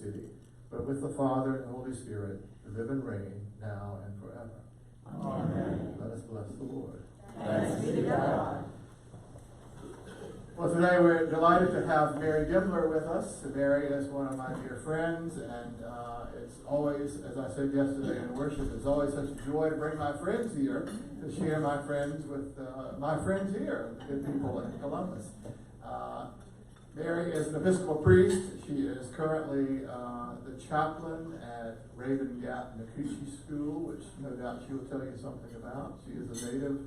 city, but with the Father and the Holy Spirit, who live and reign now and forever. Amen. Let us bless the Lord. Thanks be to God. Well, today we're delighted to have Mary Demmler with us. Mary is one of my dear friends, and it's always, as I said yesterday in worship, it's always such a joy to bring my friends here to share my friends with my friends here, the good people in Columbus. Mary is an Episcopal priest. She is currently the chaplain at Raven Gap Nakuchi School, which no doubt she will tell you something about. She is a native.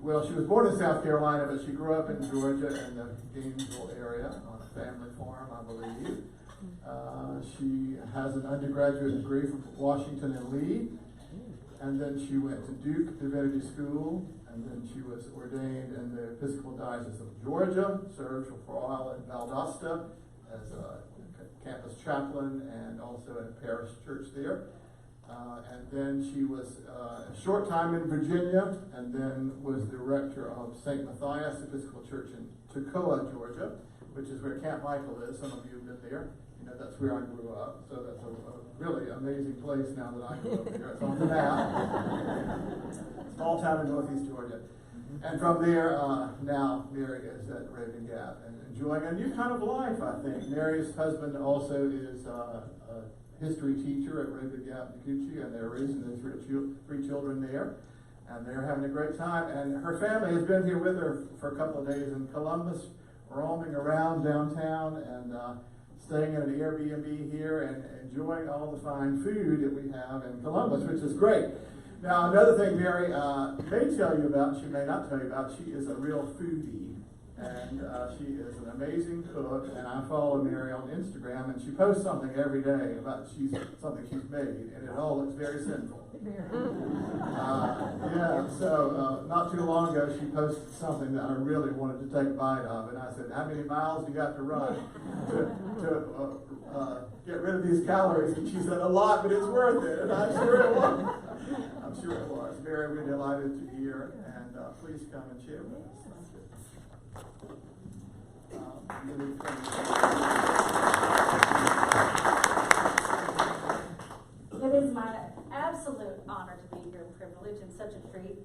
Well, she was born in South Carolina, but she grew up in Georgia in the Gainesville area on a family farm, I believe. She has an undergraduate degree from Washington and Lee, and then she went to Duke Divinity School, and then she was ordained in the Episcopal Diocese of Georgia, served for a while in Valdosta as a campus chaplain and also in a parish church there. And then she was a short time in Virginia, and then was the rector of St. Matthias Episcopal Church in Toccoa, Georgia, which is where Camp Michael is. Some of you have been there. You know, that's where I grew up. So that's a really amazing place now that I grew up here. It's on the map. Small town in northeast Georgia. And from there, now Mary is at Raven Gap and enjoying a new kind of life, I think. Mary's husband also is a history teacher at Raven Gap Nakuchi, and they're raising their three children there, and they're having a great time. And her family has been here with her for a couple of days in Columbus, roaming around downtown and staying in an Airbnb here and enjoying all the fine food that we have in Columbus, which is great. Now, another thing Mary may tell you about, she may not tell you about, she is a real foodie. And she is an amazing cook, and I follow Mary on Instagram, and she posts something every day about something she's made, and it all looks very sinful. So not too long ago, she posted something that I really wanted to take a bite of, and I said, "How many miles do you have to run to get rid of these calories?" And she said, "A lot, but it's worth it," and I'm sure it was. I'm sure it was. Mary, we're delighted to be here, and please come and share with us. It is my absolute honor to be here, privilege, and such a treat.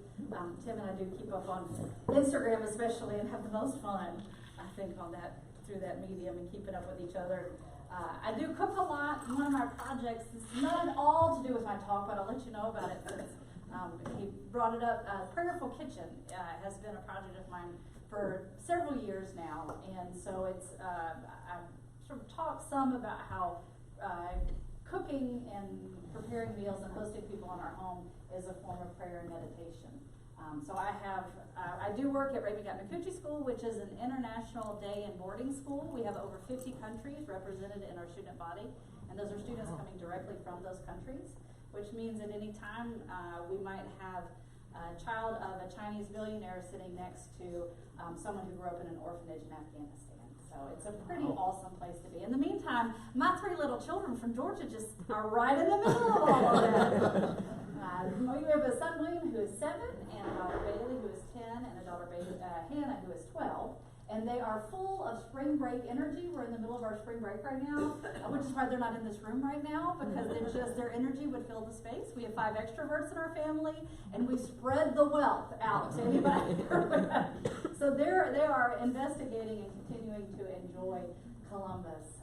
Tim and I do keep up on Instagram especially and have the most fun, I think, on that through that medium and keeping up with each other. I do cook a lot. One of my projects is not at all to do with my talk, but I'll let you know about it since he brought it up. Prayerful Kitchen has been a project of mine for several years now, and so it's I sort of talk some about how cooking and preparing meals and hosting people in our home is a form of prayer and meditation. So I do work at Raven Gap Nakuchi School, which is an international day and boarding school. We have over 50 countries represented in our student body, and those are students coming directly from those countries, which means at any time we might have a child of a Chinese millionaire sitting next to someone who grew up in an orphanage in Afghanistan. So it's a pretty awesome place to be. In the meantime, my three little children from Georgia just are right in the middle of all of that. We have a son, William, who is 7, and a daughter, Bailey, who is 10, and a daughter, Hannah, who is 12. And they are full of spring break energy. We're in the middle of our spring break right now, which is why they're not in this room right now, because it's just their energy would fill the space. We have 5 extroverts in our family, and we spread the wealth out to anybody. So they are investigating and continuing to enjoy Columbus,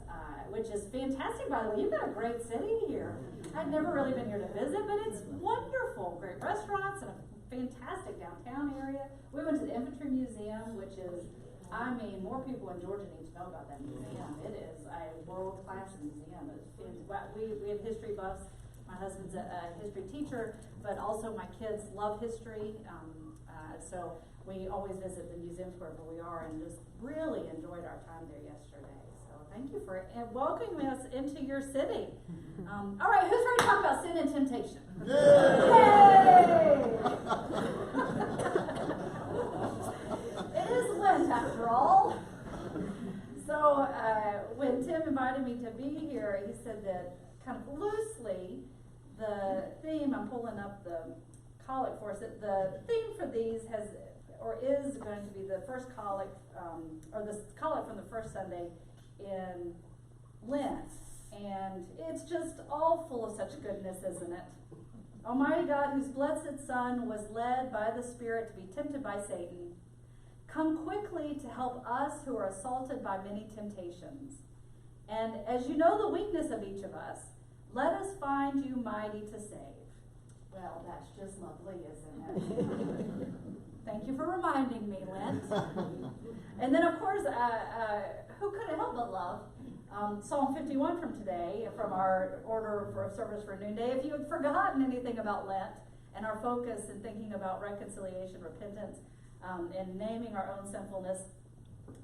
which is fantastic, by the way. You've got a great city here. I've never really been here to visit, but it's wonderful. Great restaurants and a fantastic downtown area. We went to the Infantry Museum, which is, I mean, more people in Georgia need to know about that museum. It is a world-class museum. We have history buffs. My husband's a history teacher, but also my kids love history. So we always visit the museums wherever we are, and just really enjoyed our time there yesterday. So thank you for welcoming us into your city. All right, who's ready to talk about sin and temptation? Yay! It is Lent, after all. So when Tim invited me to be here, he said that kind of loosely, the theme, I'm pulling up the collect for us, the theme for these is going to be the first collect, or the collect from the first Sunday in Lent. And and it's just all full of such goodness, isn't it? Almighty God, whose blessed Son was led by the Spirit to be tempted by Satan, come quickly to help us who are assaulted by many temptations. And as you know the weakness of each of us, let us find you mighty to save. Well, that's just lovely, isn't it? Thank you for reminding me, Lent. And then, of course, who could it help but love? Psalm 51 from today, from our order for service for noonday. If you had forgotten anything about Lent and our focus in thinking about reconciliation, repentance, and naming our own sinfulness,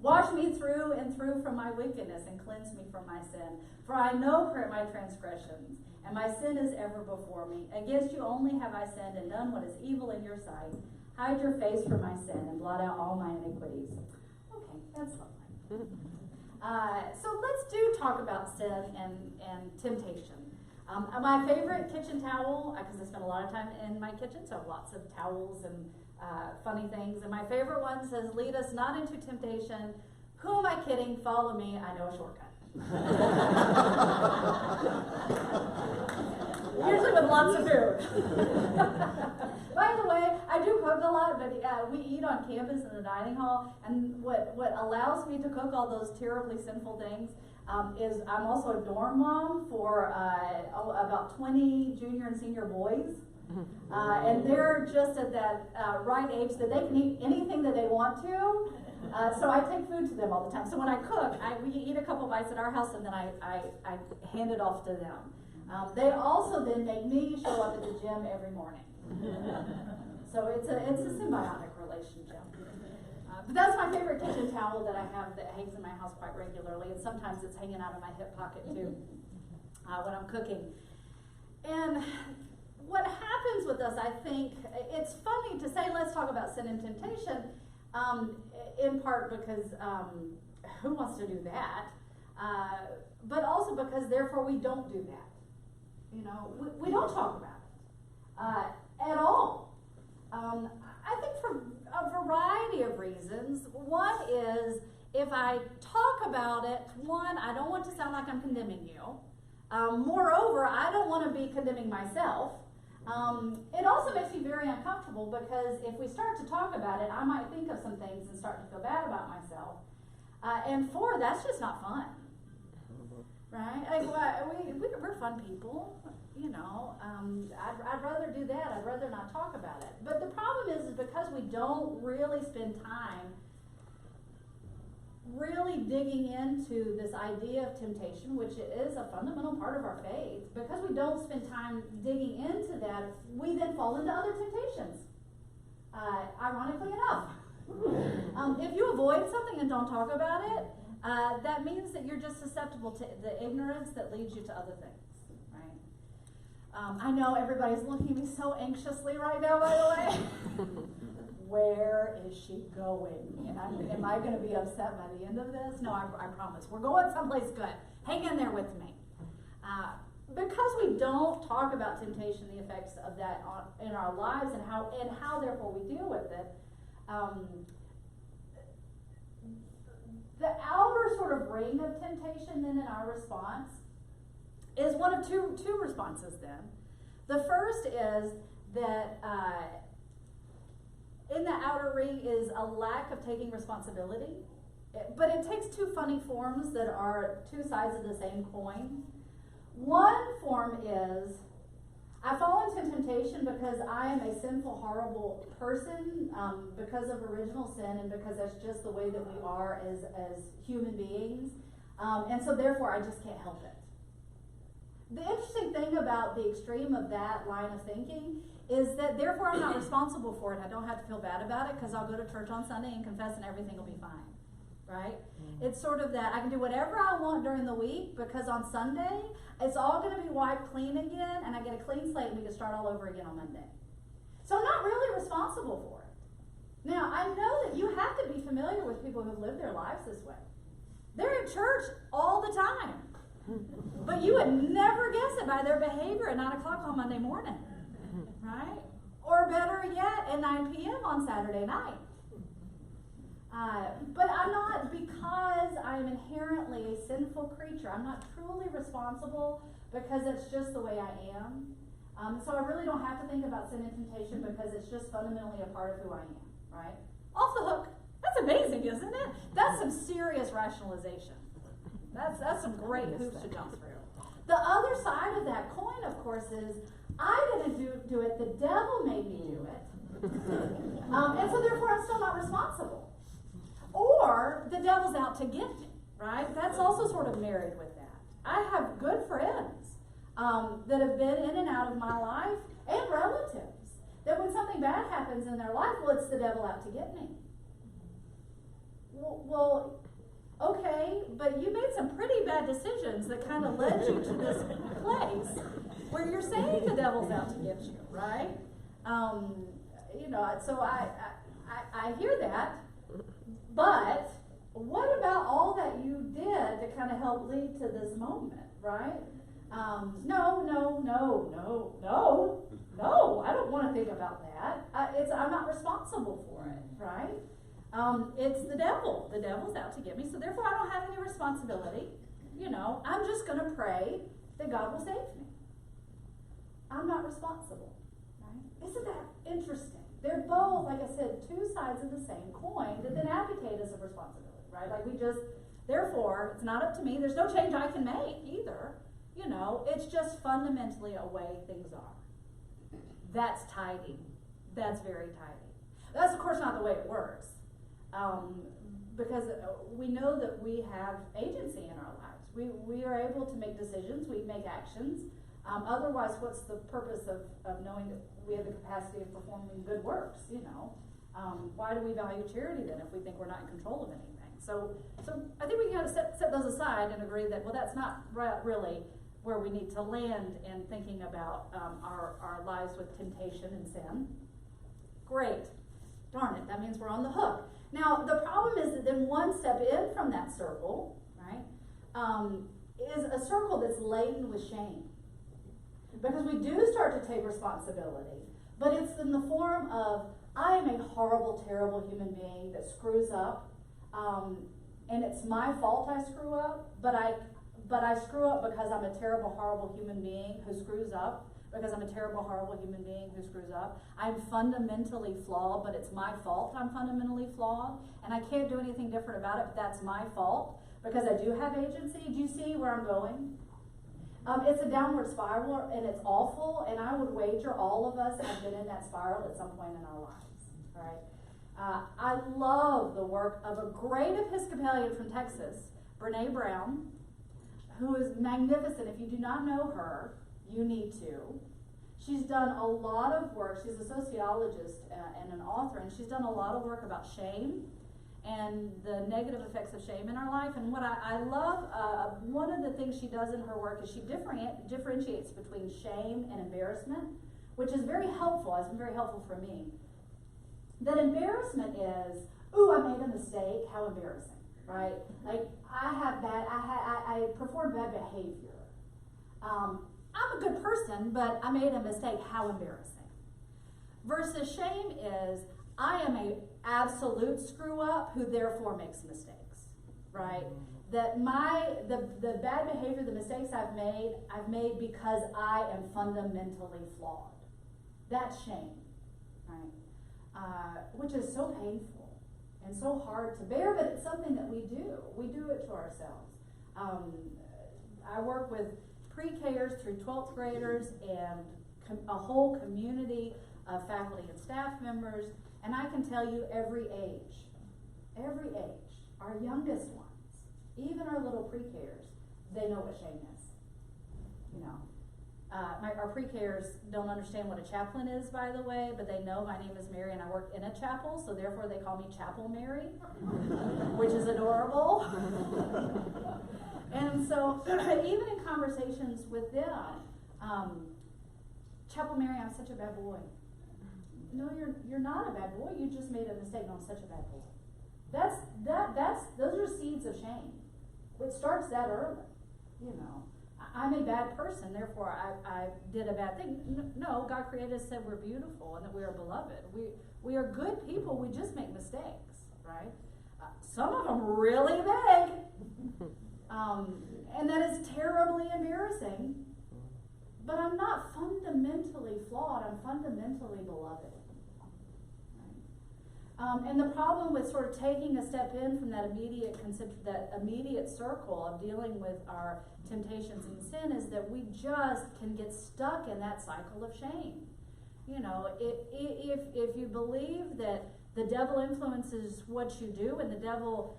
wash me through and through from my wickedness and cleanse me from my sin. For I know my transgressions, and my sin is ever before me. Against you only have I sinned and done what is evil in your sight. Hide your face from my sin and blot out all my iniquities. Okay, that's lovely. So let's talk about sin and temptation. My favorite kitchen towel, because I spend a lot of time in my kitchen, so I have lots of towels and funny things. And my favorite one says, "Lead us not into temptation. Who am I kidding? Follow me. I know a shortcut." Usually with lots of food. By the way, I do cook a lot, but we eat on campus in the dining hall, and what allows me to cook all those terribly sinful things is I'm also a dorm mom for about 20 junior and senior boys. And they're just at that right age that they can eat anything that they want to. So I take food to them all the time. So when I cook, we eat a couple bites at our house, and then I hand it off to them. They also then make me show up at the gym every morning. So it's a symbiotic relationship. But that's my favorite kitchen towel that I have that hangs in my house quite regularly, and sometimes it's hanging out of my hip pocket too when I'm cooking. And what happens with us, I think, it's funny to say let's talk about sin and temptation, in part because who wants to do that? But also because therefore we don't do that. You know, we don't talk about it at all. I think for a variety of reasons. One is if I talk about it, one, I don't want to sound like I'm condemning you. Moreover, I don't want to be condemning myself. It also makes me very uncomfortable because if we start to talk about it, I might think of some things and start to feel bad about myself. And four, that's just not fun. Right? Like, we're fun people, you know. I'd rather do that. I'd rather not talk about it. But the problem is because we don't really spend time really digging into this idea of temptation, which is a fundamental part of our faith, because we don't spend time digging into that, we then fall into other temptations. Ironically enough. If you avoid something and don't talk about it, that means that you're just susceptible to the ignorance that leads you to other things, right? I know everybody's looking at me so anxiously right now, by the way. Where is she going? And am I going to be upset by the end of this? No, I promise. We're going someplace good. Hang in there with me. Because we don't talk about temptation, the effects of that in our lives, and how therefore we deal with it, the outer sort of ring of temptation then in our response is one of two responses then. The first is that in the outer ring is a lack of taking responsibility, but it takes two funny forms that are two sides of the same coin. One form is, I fall into temptation because I am a sinful, horrible person because of original sin and because that's just the way that we are as human beings. And so therefore I just can't help it. The interesting thing about the extreme of that line of thinking is that therefore I'm not responsible for it. I don't have to feel bad about it because I'll go to church on Sunday and confess and everything will be fine, right? Mm-hmm. It's sort of that I can do whatever I want during the week because on Sunday it's all going to be wiped clean again and I get a clean slate and we can start all over again on Monday. So I'm not really responsible for it. Now, I know that you have to be familiar with people who live their lives this way. They're at church all the time. But you would never guess it by their behavior at 9 o'clock on Monday morning. Right? Or better yet, at 9 p.m. on Saturday night. But I'm not, because I am inherently a sinful creature, I'm not truly responsible because it's just the way I am. So I really don't have to think about sin and temptation because it's just fundamentally a part of who I am, right? Off the hook. That's amazing, isn't it? That's some serious rationalization. That's some great hoops to jump through. The other side of that coin, of course, is I didn't do it, the devil made me do it. And so therefore I'm still not responsible. Or the devil's out to get me, right? That's also sort of married with that. I have good friends that have been in and out of my life, and relatives, that when something bad happens in their life, well, it's the devil out to get me. Well, okay, but you made some pretty bad decisions that kind of led you to this place where you're saying the devil's out to get you, right? So I hear that, but what about all that you did to kind of help lead to this moment, right? No, I don't want to think about that. I'm not responsible for it, right? It's the devil. The devil's out to get me, so therefore I don't have any responsibility. I'm just going to pray that God will save me. I'm not responsible, right? Isn't that interesting? They're both, like I said, two sides of the same coin that then advocate as a responsibility, right? Therefore, it's not up to me. There's no change I can make either. It's just fundamentally a way things are. That's tidy. That's very tidy. That's, of course, not the way it works. Because we know that we have agency in our lives. We are able to make decisions. We make actions. Otherwise, what's the purpose of knowing that we have the capacity of performing good works, Why do we value charity then if we think we're not in control of anything? So I think we can set those aside and agree that, well, that's not really where we need to land in thinking about our lives with temptation and sin. Great. Darn it, that means we're on the hook. Now, the problem is that then one step in from that circle, right, is a circle that's laden with shame. Because we do start to take responsibility, but it's in the form of, I am a horrible, terrible human being that screws up, and it's my fault I screw up, but I screw up because I'm a terrible, horrible human being who screws up, because I'm a terrible, horrible human being who screws up. I'm fundamentally flawed, but it's my fault I'm fundamentally flawed, and I can't do anything different about it, but that's my fault, because I do have agency. Do you see where I'm going? It's a downward spiral, and it's awful, and I would wager all of us have been in that spiral at some point in our lives, right? I love the work of a great Episcopalian from Texas, Brene Brown, who is magnificent. If you do not know her, you need to. She's done a lot of work. She's a sociologist and an author, and she's done a lot of work about shame and the negative effects of shame in our life. And what I love, one of the things she does in her work is she differentiates between shame and embarrassment, which is very helpful. It's been very helpful for me. That embarrassment is, ooh, I made a mistake, how embarrassing, right? Like, I performed bad behavior. I'm a good person, but I made a mistake, how embarrassing. Versus shame is, I am a absolute screw up who therefore makes mistakes, right? That the bad behavior, the mistakes I've made because I am fundamentally flawed. That's shame, right? Which is so painful and so hard to bear, but it's something that we do. We do it to ourselves. I work with pre-Kers through 12th graders and a whole community of faculty and staff members. And I can tell you every age, our youngest ones, even our little pre-Kers, they know what shame is. Our pre-Kers don't understand what a chaplain is, by the way, but they know my name is Mary and I work in a chapel, so therefore they call me Chapel Mary, which is adorable. And so even in conversations with them, Chapel Mary, I'm such a bad boy. No, you're not a bad boy. You just made a mistake. No, I'm such a bad boy. Those are seeds of shame. It starts that early. I'm a bad person, therefore I did a bad thing. No, God created us, said we're beautiful and that we are beloved. We are good people. We just make mistakes, right? Some of them really big. And that is terribly embarrassing. But I'm not fundamentally flawed. I'm fundamentally beloved. And the problem with sort of taking a step in from that immediate circle of dealing with our temptations and sin is that we just can get stuck in that cycle of shame. You know, if you believe that the devil influences what you do, and the devil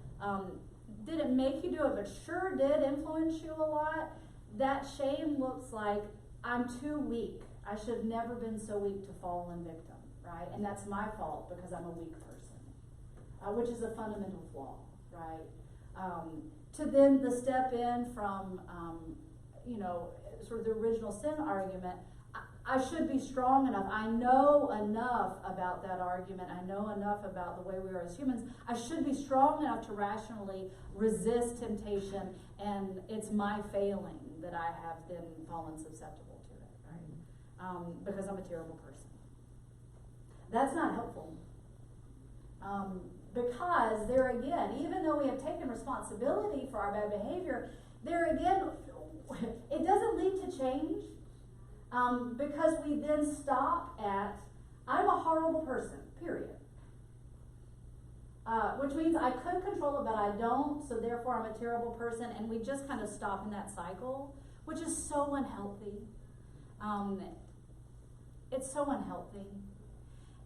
didn't make you do it, but sure did influence you a lot, that shame looks like, I'm too weak. I should have never been so weak to fall in victim, right? And that's my fault because I'm a weak person, which is a fundamental flaw, right? To then the step in from, sort of the original sin argument, I should be strong enough. I know enough about that argument. I know enough about the way we are as humans. I should be strong enough to rationally resist temptation, and it's my failing that I have then fallen susceptible to it, right? Because I'm a terrible person. That's not helpful. Because there again, even though we have taken responsibility for our bad behavior, there again, it doesn't lead to change. Because we then stop at, I'm a horrible person, period. Which means I could control it, but I don't, so therefore I'm a terrible person, and we just kind of stop in that cycle, which is so unhealthy. It's so unhealthy.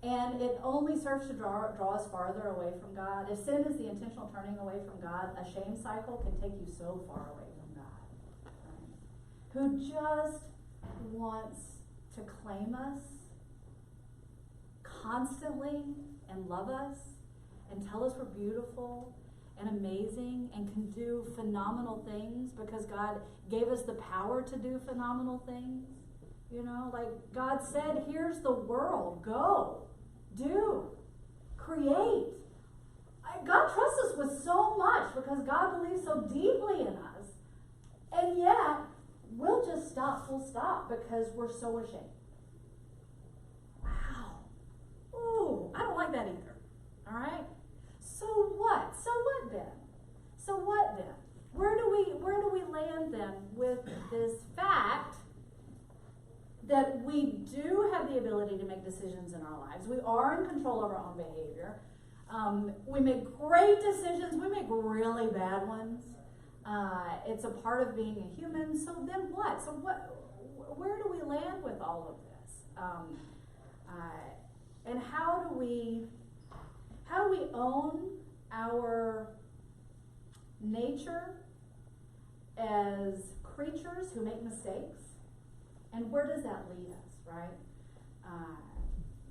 And it only serves to draw us farther away from God. If sin is the intentional turning away from God, a shame cycle can take you so far away from God. Right? Who just wants to claim us constantly and love us and tell us we're beautiful and amazing and can do phenomenal things because God gave us the power to do phenomenal things. You know, like God said, here's the world. Go. Do. Create. God trusts us with so much because God believes so deeply in us. And yet, we'll just stop, full stop, because we're so ashamed. Wow. Ooh, I don't like that either. All right? So what? So what then? So what then? Where do we land then with this fact that we do have the ability to make decisions in our lives? We are in control of our own behavior. We make great decisions. We make really bad ones. It's a part of being a human. So then what? So where do we land with all of this? And how do we own our nature as creatures who make mistakes? And where does that lead us, right?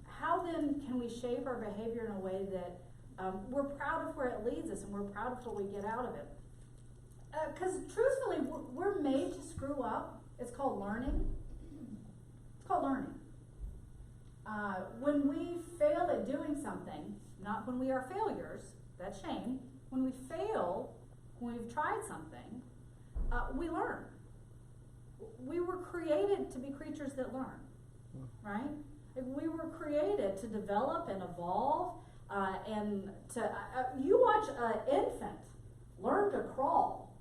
How then can we shape our behavior in a way that we're proud of where it leads us and we're proud of what we get out of it? Because truthfully, we're made to screw up. It's called learning. It's called learning. When we fail at doing something, not when we are failures, that's shame. When we fail, when we've tried something, we learn. We were created to be creatures that learn, right? We were created to develop and evolve, and to, you watch an infant learn to crawl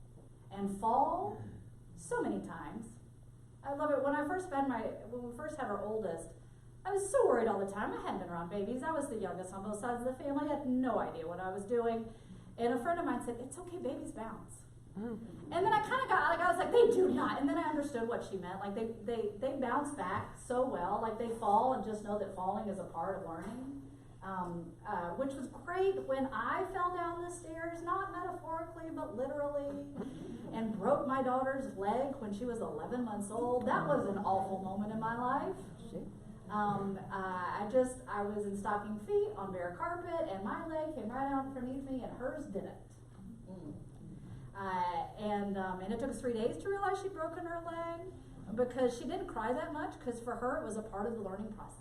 and fall so many times. I love it. When we first had our oldest, I was so worried all the time. I hadn't been around babies. I was the youngest on both sides of the family. I had no idea what I was doing. And a friend of mine said, it's okay, babies bounce. And then I kind of got, like, I was like, they do not. And then I understood what she meant. Like, they bounce back so well. Like, they fall and just know that falling is a part of learning. Which was great when I fell down the stairs, not metaphorically, but literally, and broke my daughter's leg when she was 11 months old. That was an awful moment in my life. I was in stocking feet on bare carpet, and my leg came right out underneath me, and hers didn't. And it took us 3 days to realize she'd broken her leg, because she didn't cry that much, because for her it was a part of the learning process.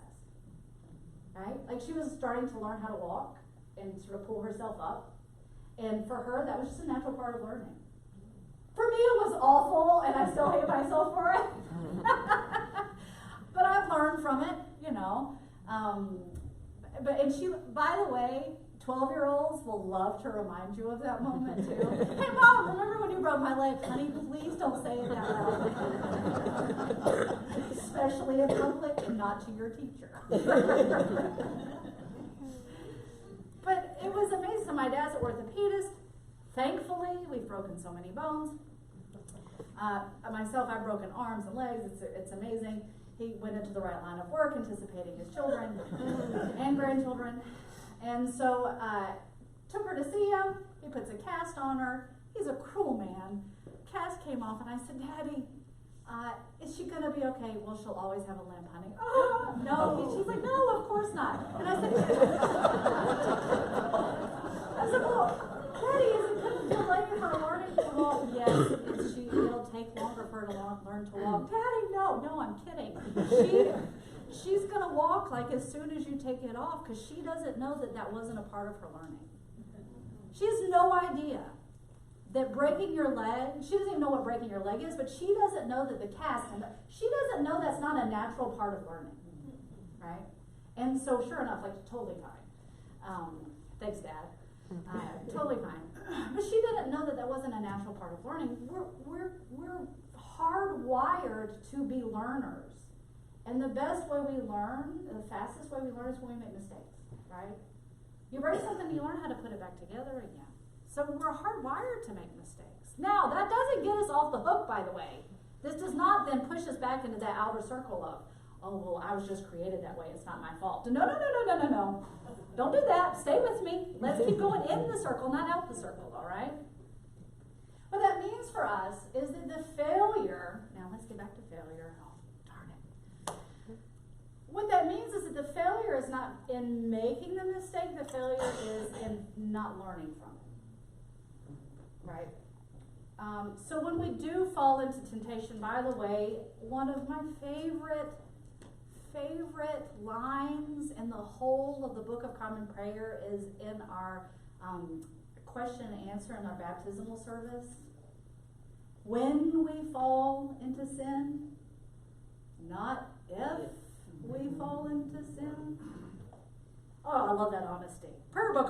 Right? Like, she was starting to learn how to walk and sort of pull herself up. And for her, that was just a natural part of learning. For me, it was awful, and I still hate myself for it. But I've learned from it, you know. And she, by the way, 12-year-olds will love to remind you of that moment too. Hey Mom, remember when you broke my leg? Honey, please don't say it that loud. Especially in public and not to your teacher. But it was amazing. So my dad's an orthopedist. Thankfully, we've broken so many bones. Myself, I've broken arms and legs. It's amazing. He went into the right line of work, anticipating his children and grandchildren. And so, took her to see him. He puts a cast on her. He's a cruel man. Cast came off, and I said, Daddy, is she going to be okay? Well, she'll always have a limp, honey. Oh, no. She's like, no, of course not. And I said, well, Daddy, is it going to delay her learning to walk? Yes, it'll take longer for her to learn to walk. Daddy, no, I'm kidding. She's going to walk like as soon as you take it off because she doesn't know that wasn't a part of her learning. She has no idea that breaking your leg, she doesn't even know what breaking your leg is, but she doesn't know that the cast, she doesn't know that's not a natural part of learning, right? And so sure enough, like totally fine. Thanks, Dad. Totally fine. But she didn't know that wasn't a natural part of learning. We're hardwired to be learners. And the best way we learn, the fastest way we learn is when we make mistakes, right? You break something, you learn how to put it back together again. So we're hardwired to make mistakes. Now, that doesn't get us off the hook, by the way. This does not then push us back into that outer circle of, oh, well, I was just created that way. It's not my fault. No. Don't do that. Stay with me. Let's keep going in the circle, not out the circle, all right? What that means for us is that the failure, now let's get back to failure. Oh, darn it. What that means is that the failure is not in making the mistake. The failure is in not learning from it, right? So when we do fall into temptation, by the way, one of my favorite lines in the whole of the Book of Common Prayer is in our question and answer in our baptismal service. When we fall into sin, not if we fall into sin. Oh, I love that honesty. Prayer book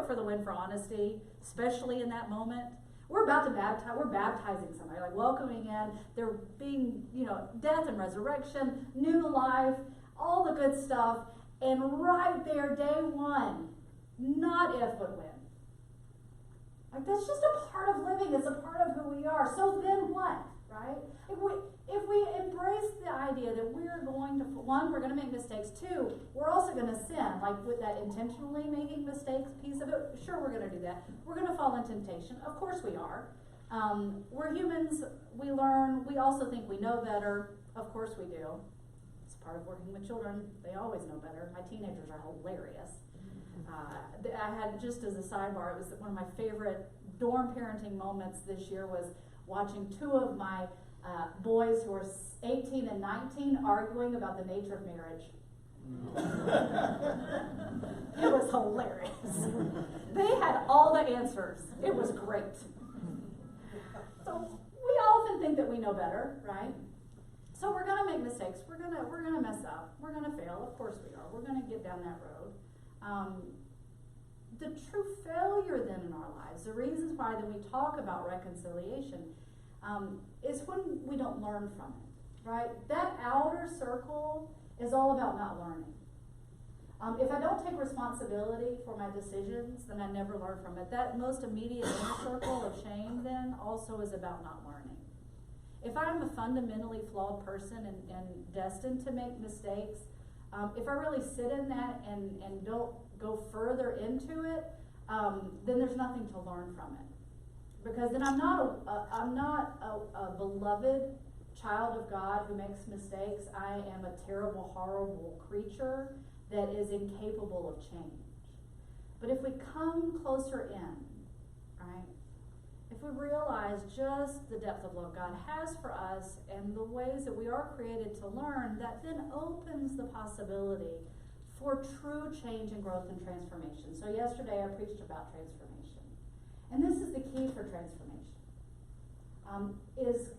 for the win for honesty, especially in that moment. We're about to baptize, we're baptizing somebody, like welcoming in, they're being, death and resurrection, new life, all the good stuff. And right there, day one, not if but when. Like that's just a part of living, it's a part of who we are. So then what, right? If we embrace the idea that we're going to, one, we're going to make mistakes. Two, we're also going to sin, like with that intentionally making mistakes piece of it. Sure, we're going to do that. We're going to fall in temptation. Of course we are. We're humans. We learn. We also think we know better. Of course we do. It's part of working with children. They always know better. My teenagers are hilarious. I had, just as a sidebar, it was one of my favorite dorm parenting moments this year was watching two of my boys who are 18 and 19 arguing about the nature of marriage. It was hilarious. They had all the answers. It was great. So we often think that we know better, right? So we're going to make mistakes. We're going to mess up. We're going to fail. Of course we are. We're going to get down that road. The true failure then in our lives, the reasons why then we talk about reconciliation, is when we don't learn from it, right? That outer circle is all about not learning. If I don't take responsibility for my decisions, then I never learn from it. That most immediate inner circle of shame then also is about not learning. If I'm a fundamentally flawed person and destined to make mistakes, if I really sit in that and don't go further into it, then there's nothing to learn from it. Because then I'm not a beloved child of God who makes mistakes. I am a terrible, horrible creature that is incapable of change. But if we come closer in, right, if we realize just the depth of love God has for us and the ways that we are created to learn, that then opens the possibility for true change and growth and transformation. So yesterday I preached about transformation. And this is the key for transformation, is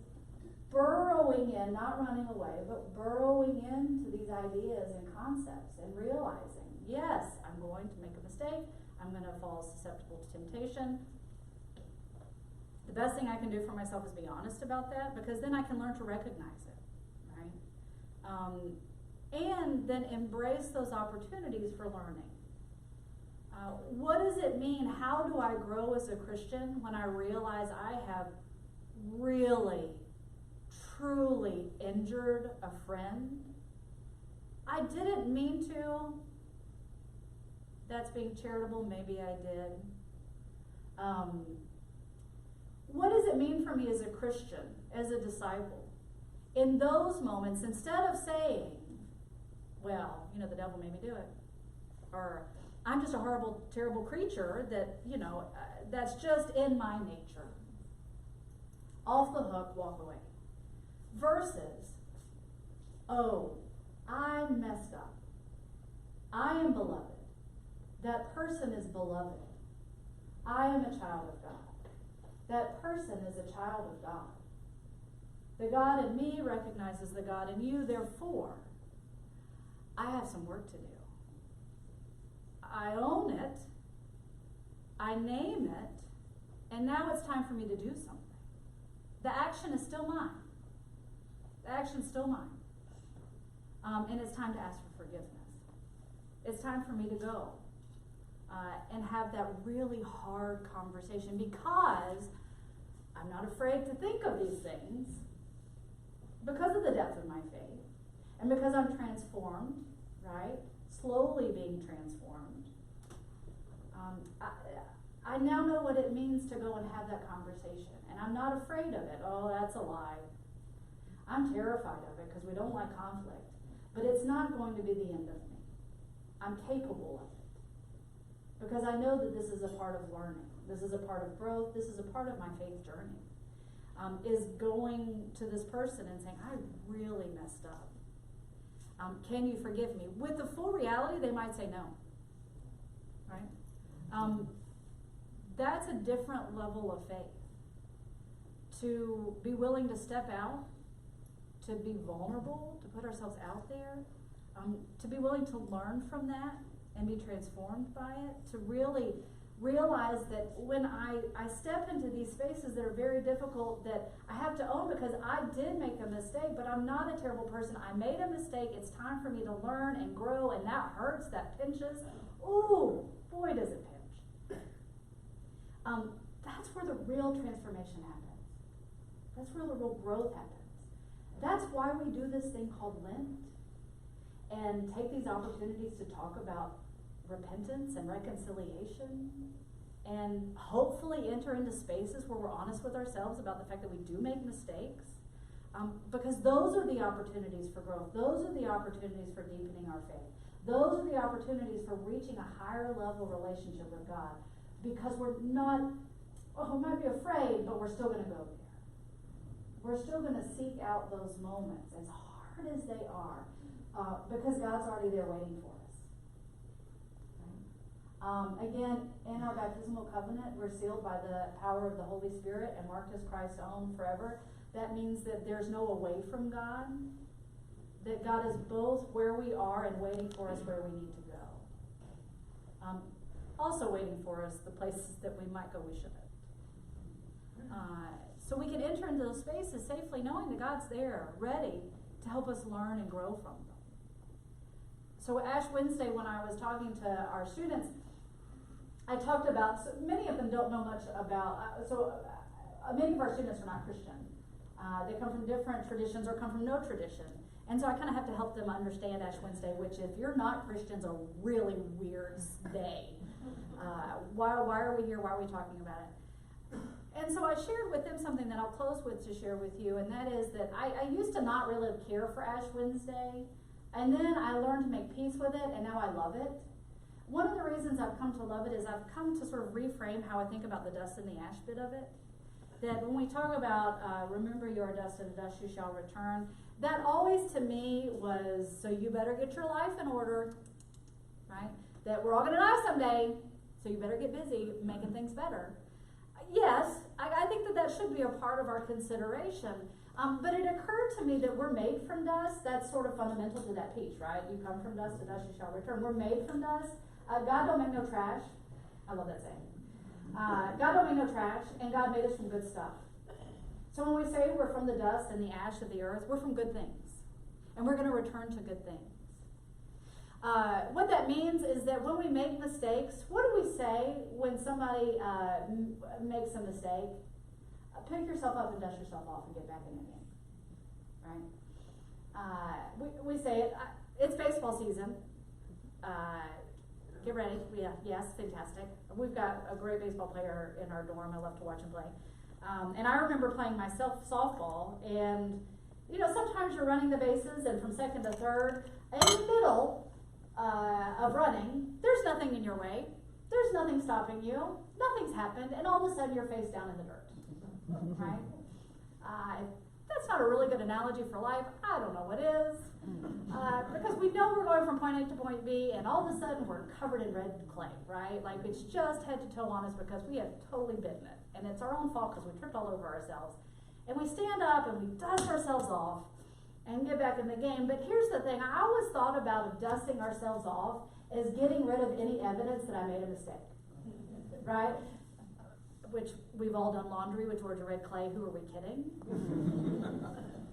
burrowing in, not running away, but burrowing into these ideas and concepts and realizing, Yes, I'm going to make a mistake. I'm going to fall susceptible to temptation. The best thing I can do for myself is be honest about that, because then I can learn to recognize it, right? And then embrace those opportunities for learning. What does it mean? How do I grow as a Christian when I realize I have really, truly injured a friend? I didn't mean to. That's being charitable. Maybe I did. What does it mean for me as a Christian, as a disciple? In those moments, instead of saying, well, the devil made me do it, or I'm just a horrible, terrible creature that, that's just in my nature. Off the hook, walk away. Versus, oh, I messed up. I am beloved. That person is beloved. I am a child of God. That person is a child of God. The God in me recognizes the God in you, therefore, I have some work to do. I own it, I name it, and now it's time for me to do something. The action is still mine. The action's still mine. And it's time to ask for forgiveness. It's time for me to go and have that really hard conversation, because I'm not afraid to think of these things because of the depth of my faith and because I'm transformed, right? Slowly being transformed. I now know what it means to go and have that conversation, and I'm not afraid of it. Oh, that's a lie. I'm terrified of it because we don't like conflict, but it's not going to be the end of me. I'm capable of it because I know that this is a part of learning. This is a part of growth. This is a part of my faith journey. Is going to this person and saying, I really messed up. Can you forgive me? With the full reality, they might say no. Right? That's a different level of faith. To be willing to step out, to be vulnerable, to put ourselves out there, to be willing to learn from that and be transformed by it, to really realize that when I step into these spaces that are very difficult, that I have to own, because I did make a mistake, but I'm not a terrible person. I made a mistake. It's time for me to learn and grow, and that hurts, that pinches. Ooh, boy, does it pinch. That's where the real transformation happens. That's where the real growth happens. That's why we do this thing called Lent and take these opportunities to talk about repentance and reconciliation, and hopefully enter into spaces where we're honest with ourselves about the fact that we do make mistakes, because those are the opportunities for growth. Those are the opportunities for deepening our faith. Those are the opportunities for reaching a higher level relationship with God, because we're not, we might be afraid, but we're still going to go there. We're still going to seek out those moments, as hard as they are, because God's already there waiting for us. Again, in our baptismal covenant, we're sealed by the power of the Holy Spirit and marked as Christ's own forever. That means that there's no away from God, that God is both where we are and waiting for us where we need to go. Also waiting for us the places that we might go we shouldn't. So we can enter into those spaces safely knowing that God's there, ready to help us learn and grow from them. So Ash Wednesday, when I was talking to our students, I talked about, so many of them don't know much about, many of our students are not Christian. They come from different traditions or come from no tradition. And so I kind of have to help them understand Ash Wednesday, which, if you're not Christian's, a really weird day. Why are we here? Why are we talking about it? And so I shared with them something that I'll close with to share with you, and that is that I used to not really care for Ash Wednesday, and then I learned to make peace with it, and now I love it. One of the reasons I've come to love it is I've come to sort of reframe how I think about the dust and the ash bit of it. That when we talk about remember you are dust, and to dust you shall return, that always to me was, so you better get your life in order, right? That we're all going to die someday, so you better get busy making things better. Yes, I think that should be a part of our consideration, But it occurred to me that we're made from dust. That's sort of fundamental to that piece, right? You come from dust, to dust you shall return. We're made from dust. God don't make no trash. I love that saying. God don't make no trash, and God made us from good stuff. So when we say we're from the dust and the ash of the earth, we're from good things. And we're going to return to good things. What that means is that when we make mistakes, what do we say when somebody makes a mistake? Pick yourself up and dust yourself off and get back in the game. Right? We say it. It's baseball season. Get ready. Yes, fantastic. We've got a great baseball player in our dorm. I love to watch him play. And I remember playing myself softball, and sometimes you're running the bases, and from second to third, in the middle of running, there's nothing in your way. There's nothing stopping you. Nothing's happened, and all of a sudden you're face down in the dirt. Right? That's not a really good analogy for life. I don't know what is. Because we know we're going from point A to point B, and all of a sudden we're covered in red clay, right? Like it's just head to toe on us because we have totally bitten it. And it's our own fault because we tripped all over ourselves. And we stand up and we dust ourselves off and get back in the game. But here's the thing. I always thought about dusting ourselves off as getting rid of any evidence that I made a mistake. Right? Which we've all done laundry with Georgia red clay. Who are we kidding?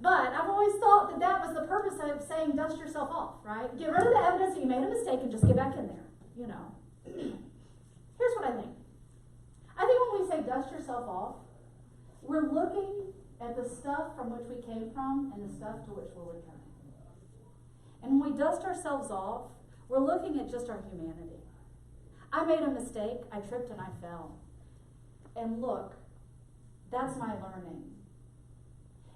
But I've always thought that was the purpose of saying dust yourself off, right? Get rid of the evidence that you made a mistake and just get back in there, Here's what I think. I think when we say dust yourself off, we're looking at the stuff from which we came from and the stuff to which we're returning. And when we dust ourselves off, we're looking at just our humanity. I made a mistake, I tripped and I fell. And look, that's my learning.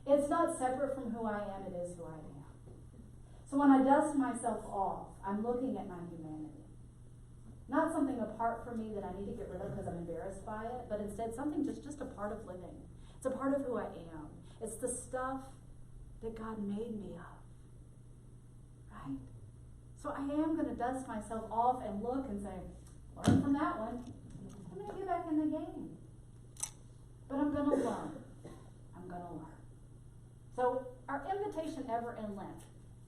It's not separate from who I am, it is who I am. So when I dust myself off, I'm looking at my humanity. Not something apart from me that I need to get rid of because I'm embarrassed by it, but instead something just a part of living. It's a part of who I am. It's the stuff that God made me of. Right? So I am going to dust myself off and look and say, learn from that one. I'm going to get back in the game. But I'm going to learn. I'm going to learn. So our invitation ever in Lent,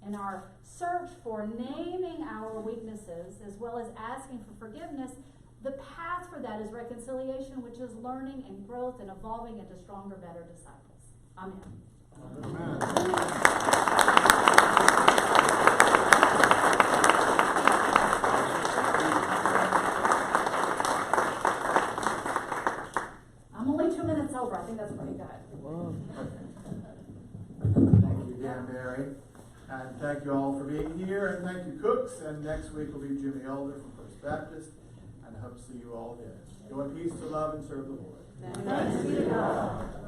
in our search for naming our weaknesses as well as asking for forgiveness, the path for that is reconciliation, which is learning and growth and evolving into stronger, better disciples. Amen. I'm only 2 minutes over. I think that's pretty good. Thank you again, Mary. And thank you all for being here. And thank you, Cooks. And next week will be Jimmy Elder from First Baptist. And I hope to see you all then. Go in peace to love and serve the Lord. Thanks be to God.